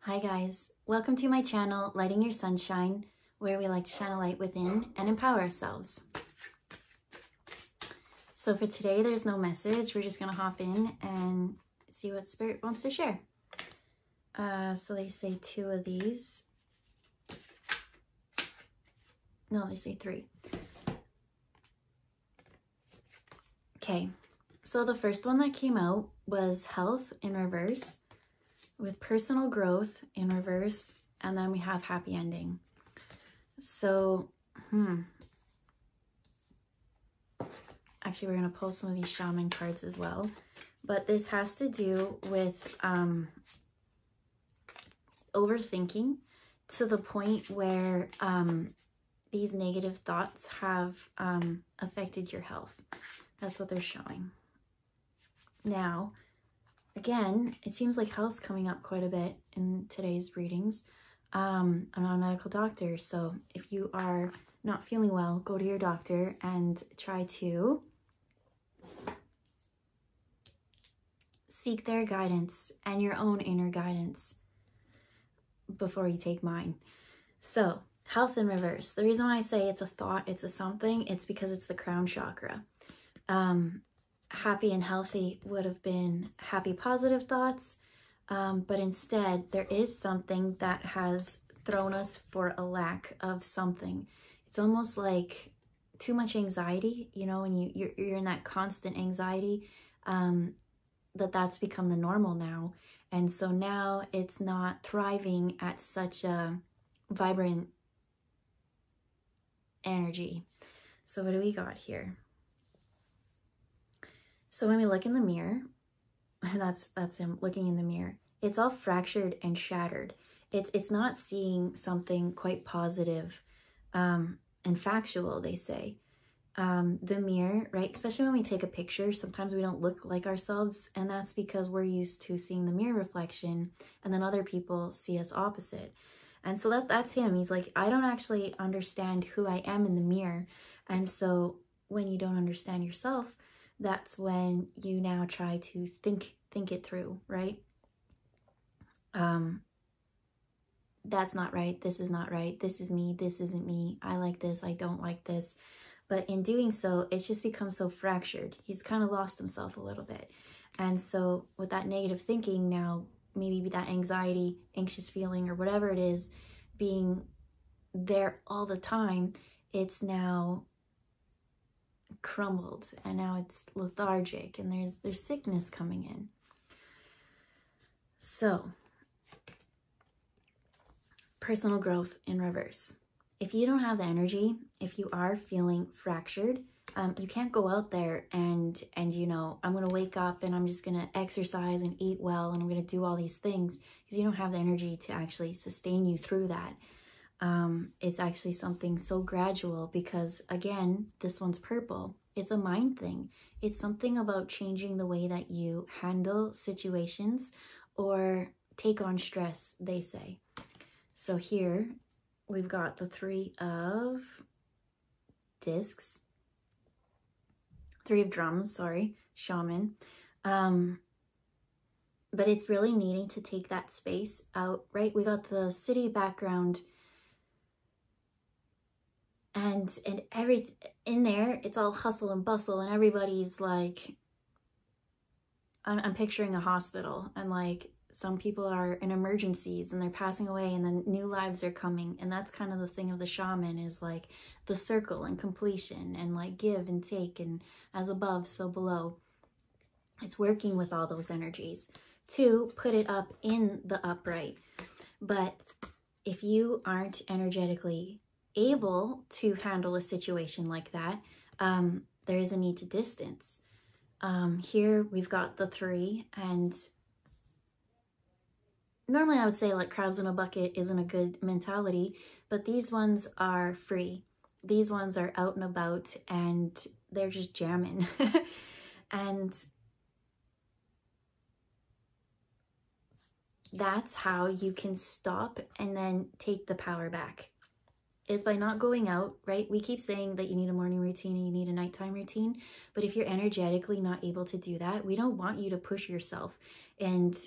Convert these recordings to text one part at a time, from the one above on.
Hi guys, welcome to my channel, Lighting Your Sunshine, where we like to shine a light within and empower ourselves. So for today, there's no message. We're just gonna hop in and see what Spirit wants to share. So they say 2 of these. No, they say 3. Okay, so the first one that came out was health in reverse, with personal growth in reverse, and then we have happy ending. So, actually we're going to pull some of these shaman cards as well, but this has to do with overthinking to the point where these negative thoughts have affected your health. That's what they're showing. Now, again, it seems like health's coming up quite a bit in today's readings. I'm not a medical doctor, so if you are not feeling well, go to your doctor and try to seek their guidance and your own inner guidance before you take mine. So, health in reverse. The reason why I say it's a thought, it's a something, it's because it's the crown chakra. Happy and healthy would have been happy, positive thoughts, but instead there is something that has thrown us for a lack of something. It's almost like too much anxiety, you know, and you're in that constant anxiety, that's become the normal now. And so now it's not thriving at such a vibrant energy. So what do we got here? So when we look in the mirror, that's him looking in the mirror, it's all fractured and shattered. It's not seeing something quite positive and factual, they say. The mirror, right? Especially when we take a picture, sometimes we don't look like ourselves, and that's because we're used to seeing the mirror reflection, and then other people see us opposite. And so that's him. He's like, I don't actually understand who I am in the mirror. And so when you don't understand yourself, that's when you now try to think it through, right? That's not right. This is not right. This is me. This isn't me. I like this. I don't like this. But in doing so, it's just become so fractured. He's kind of lost himself a little bit. And so with that negative thinking now, maybe that anxiety, anxious feeling, or whatever it is, being there all the time, it's now crumbled, and now it's lethargic, and there's sickness coming in. So, personal growth in reverse. If you don't have the energy, if you are feeling fractured, you can't go out there and you know, I'm going to wake up and I'm just going to exercise and eat well and I'm going to do all these things, because you don't have the energy to actually sustain you through that. It's actually something so gradual, because again, this one's purple. It's a mind thing. It's something about changing the way that you handle situations or take on stress, they say. So here we've got the 3 of discs, 3 of drums, sorry, shaman. But it's really needing to take that space out, right? We got the city background, and everything in there, it's all hustle and bustle, and everybody's like, I'm picturing a hospital, and like some people are in emergencies and they're passing away, and then new lives are coming. And that's kind of the thing of the shaman, is like the circle and completion, and like give and take, and as above, so below. It's working with all those energies to put it up in the upright. But if you aren't energetically able to handle a situation like that, there is a need to distance. Here we've got the 3, and normally I would say like crabs in a bucket isn't a good mentality, but these ones are free. These ones are out and about, and they're just jamming. And that's how you can stop and then take the power back. It's by not going out, right? We keep saying that you need a morning routine and you need a nighttime routine, but if you're energetically not able to do that, we don't want you to push yourself and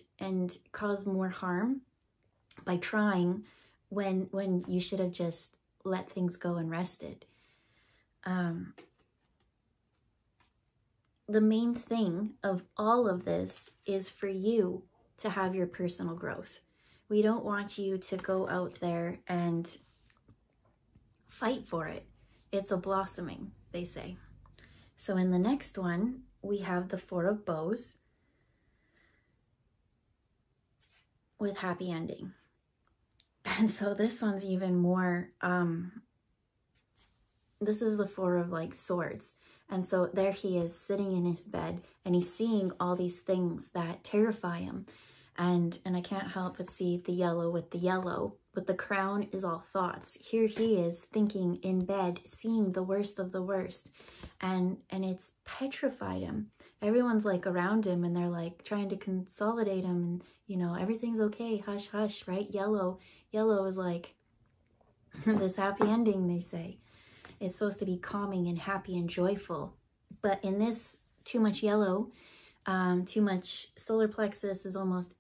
cause more harm by trying when you should have just let things go and rested. The main thing of all of this is for you to have your personal growth. We don't want you to go out there and fight for it. It's a blossoming, they say. So in the next one, we have the Four of Bows with happy ending. And so this one's even more, this is the Four of like Swords. And so there he is sitting in his bed and he's seeing all these things that terrify him. And I can't help but see the yellow with the yellow, but the crown is all thoughts. Here he is thinking in bed, seeing the worst of the worst. And it's petrified him. Everyone's like around him and they're like trying to consolidate him and, you know, everything's okay, hush, hush, right? Yellow is like this happy ending, they say. It's supposed to be calming and happy and joyful. But in this too much yellow, too much solar plexus is almost,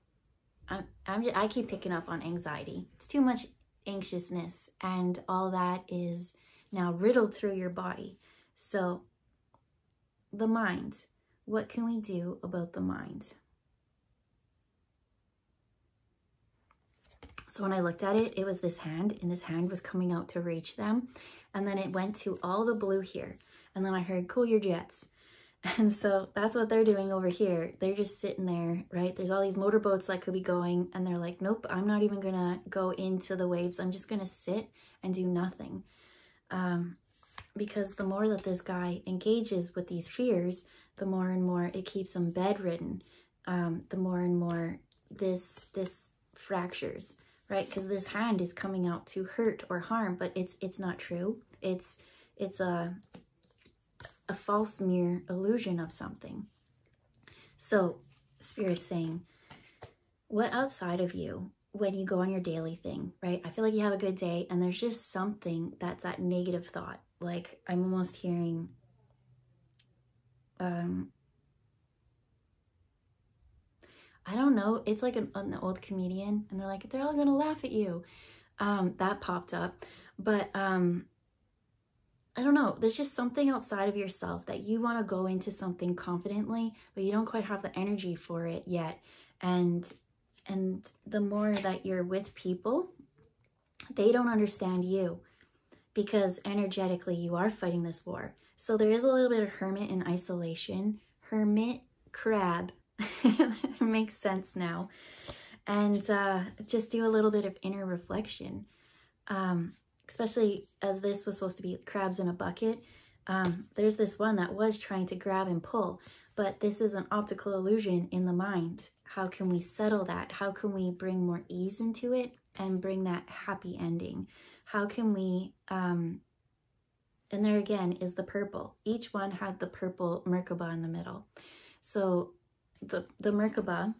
I keep picking up on anxiety. It's too much anxiousness and all that is now riddled through your body. So the mind, what can we do about the mind? So when I looked at it, it was this hand, and this hand was coming out to reach them. And then it went to all the blue here. And then I heard, cool your jets. And so that's what they're doing over here. They're just sitting there, right? There's all these motorboats that could be going. And they're like, nope, I'm not even going to go into the waves. I'm just going to sit and do nothing. Because the more that this guy engages with these fears, the more and more it keeps him bedridden. The more and more this fractures. Right, because this hand is coming out to hurt or harm, but it's not true. It's a false mere illusion of something. So Spirit's saying, what outside of you, when you go on your daily thing, right? I feel like you have a good day and there's just something that's that negative thought. Like I'm almost hearing, I don't know, it's like an old comedian and they're like, they're all gonna laugh at you. That popped up. But I don't know, there's just something outside of yourself that you want to go into something confidently, but you don't quite have the energy for it yet. And the more that you're with people, they don't understand you because energetically you are fighting this war. So there is a little bit of hermit in isolation, hermit crab. It makes sense now. And just do a little bit of inner reflection, especially as this was supposed to be crabs in a bucket. There's this one that was trying to grab and pull, but this is an optical illusion in the mind. How can we settle that? How can we bring more ease into it and bring that happy ending? How can we, and there again is the purple. Each one had the purple Merkaba in the middle. So the Merkaba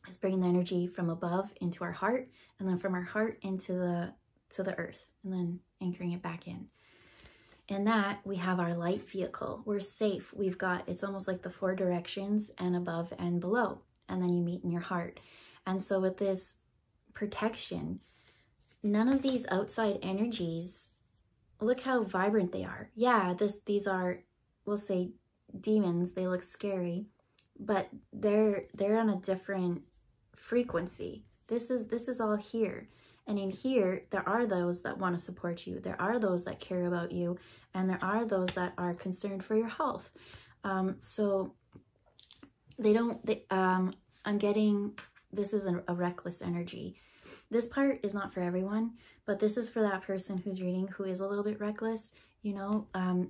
is bringing the energy from above into our heart, and then from our heart into the earth, and then anchoring it back in. In that, we have our light vehicle. We're safe. We've got, it's almost like the four directions and above and below, and then you meet in your heart. And so with this protection, none of these outside energies, look how vibrant they are. Yeah, these are, we'll say demons, they look scary, but they're on a different frequency. This is all here. And in here, there are those that want to support you. There are those that care about you. And there are those that are concerned for your health. So I'm getting, this is a reckless energy. This part is not for everyone, but this is for that person who's reading who is a little bit reckless. You know,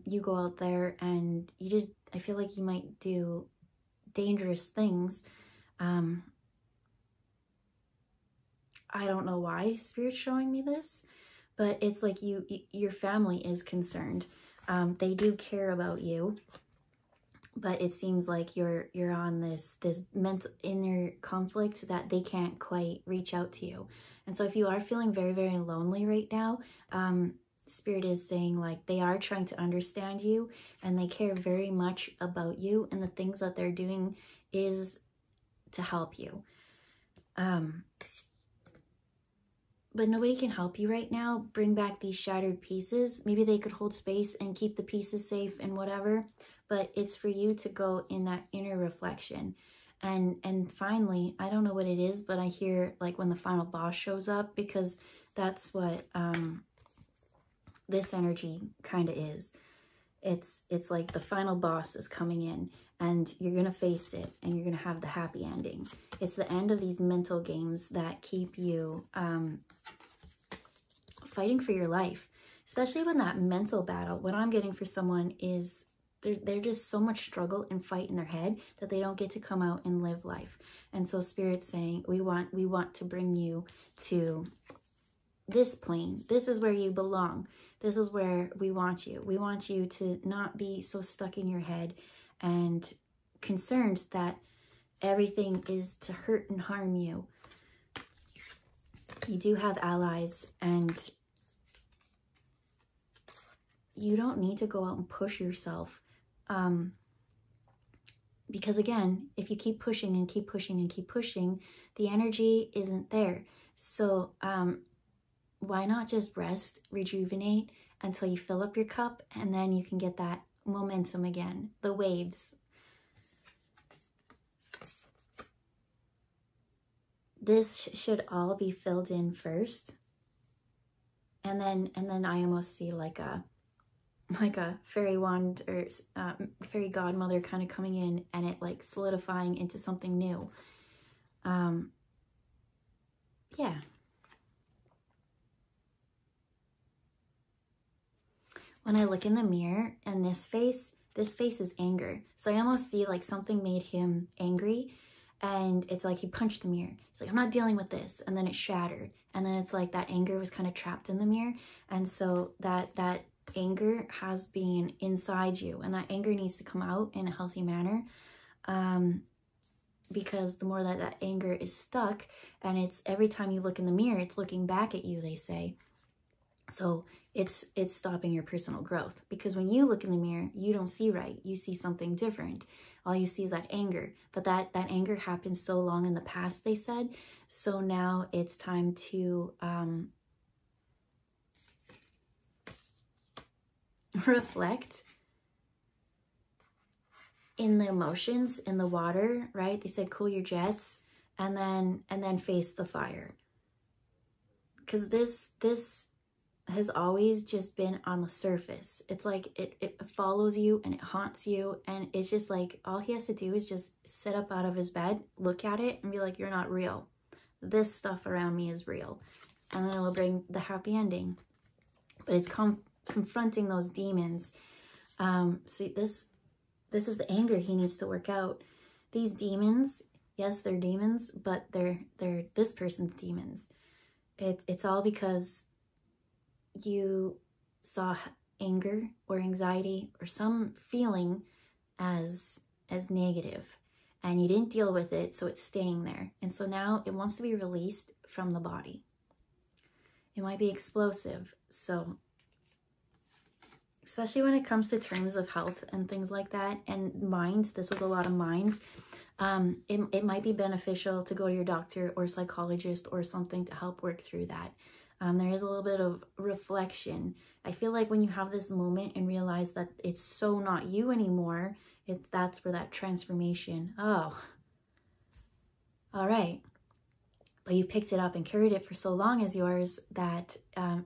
you go out there and you just, I feel like you might do dangerous things. I don't know why Spirit's showing me this, but it's like your family is concerned. They do care about you, but it seems like you're on this mental inner conflict that they can't quite reach out to you. And so if you are feeling very, very lonely right now, Spirit is saying like they are trying to understand you and they care very much about you, and the things that they're doing is to help you. but nobody can help you right now bring back these shattered pieces. Maybe they could hold space and keep the pieces safe and whatever, but it's for you to go in that inner reflection. And finally, I don't know what it is, but I hear like when the final boss shows up, because that's what this energy kind of is. It's like the final boss is coming in, and you're going to face it, and you're going to have the happy ending. It's the end of these mental games that keep you fighting for your life, especially when that mental battle, what I'm getting for someone is they're just so much struggle and fight in their head that they don't get to come out and live life. And so Spirit's saying, we want to bring you to this plane. This is where you belong. This is where we want you. We want you to not be so stuck in your head and concerned that everything is to hurt and harm you. You do have allies, and you don't need to go out and push yourself. Because again, if you keep pushing and keep pushing and keep pushing, the energy isn't there. So why not just rest, rejuvenate until you fill up your cup, and then you can get that momentum again, the waves. This should all be filled in first. And then I almost see like a fairy wand or fairy godmother kind of coming in, and it like solidifying into something new. Yeah. When I look in the mirror and this face is anger. So I almost see like something made him angry, and it's like he punched the mirror. It's like, I'm not dealing with this. And then it shattered. And then it's like that anger was kind of trapped in the mirror. And so that anger has been inside you, and that anger needs to come out in a healthy manner. Because the more that anger is stuck, and it's every time you look in the mirror, it's looking back at you, they say. So it's stopping your personal growth, because when you look in the mirror, you don't see right. You see something different. All you see is that anger, but that anger happened so long in the past, they said. So now it's time to reflect in the emotions, in the water, right? They said cool your jets, and then face the fire. Because this has always just been on the surface. It's like it follows you and it haunts you, and it's just like all he has to do is just sit up out of his bed, look at it, and be like, you're not real. This stuff around me is real. And then it will bring the happy ending. But it's confronting those demons. See, this is the anger he needs to work out. These demons, yes, they're demons, but they're this person's demons. It's all because you saw anger or anxiety or some feeling as negative, and you didn't deal with it, so it's staying there. And so now it wants to be released from the body. It might be explosive, so especially when it comes to terms of health and things like that, and minds, this was a lot of minds. It might be beneficial to go to your doctor or psychologist or something to help work through that. There is a little bit of reflection. I feel like when you have this moment and realize that it's so not you anymore, that's where that transformation, oh, all right. But you picked it up and carried it for so long as yours that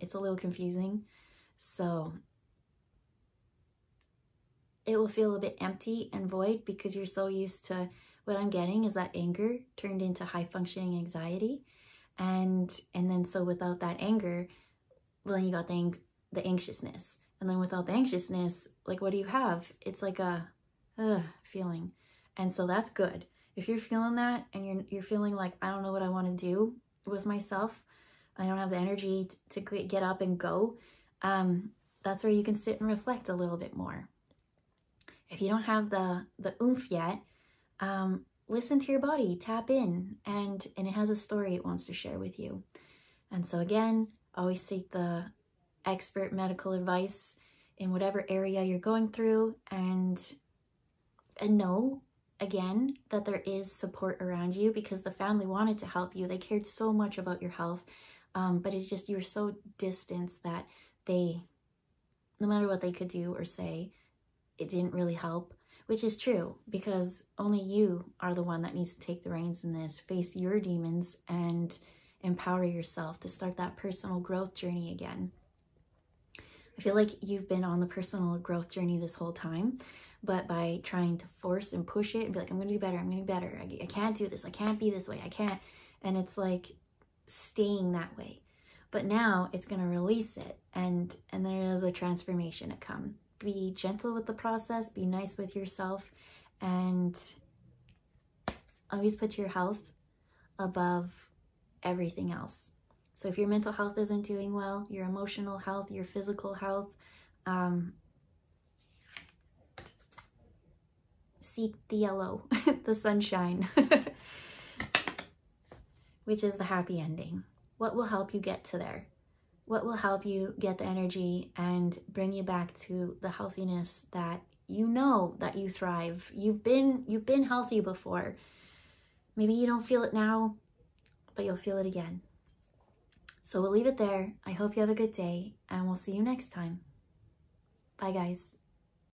it's a little confusing. So it will feel a bit empty and void because you're so used to, what I'm getting is that anger turned into high functioning anxiety. And then so without that anger, well, then you got the anxiousness. And then without the anxiousness, like what do you have? It's like a feeling. And so that's good. If you're feeling that and you're feeling like, I don't know what I want to do with myself, I don't have the energy to get up and go, that's where you can sit and reflect a little bit more. If you don't have the oomph yet, listen to your body, tap in, and it has a story it wants to share with you. And so again, always seek the expert medical advice in whatever area you're going through, and know, again, that there is support around you, because the family wanted to help you. They cared so much about your health. But it's just, you're so distanced that they, no matter what they could do or say, it didn't really help, which is true, because only you are the one that needs to take the reins in this, face your demons, and empower yourself to start that personal growth journey again. I feel like you've been on the personal growth journey this whole time, but by trying to force and push it and be like, I'm going to do better, I'm going to do better, I can't do this, I can't be this way, I can't, and it's like staying that way. But now it's going to release it, and there is a transformation to come. Be gentle with the process, be nice with yourself, and always put your health above everything else. So if your mental health isn't doing well, your emotional health, your physical health, seek the yellow, the sunshine, which is the happy ending. What will help you get to there? What will help you get the energy and bring you back to the healthiness that you know that you thrive? You've been healthy before. Maybe you don't feel it now, but you'll feel it again. So we'll leave it there. I hope you have a good day, and we'll see you next time. Bye, guys.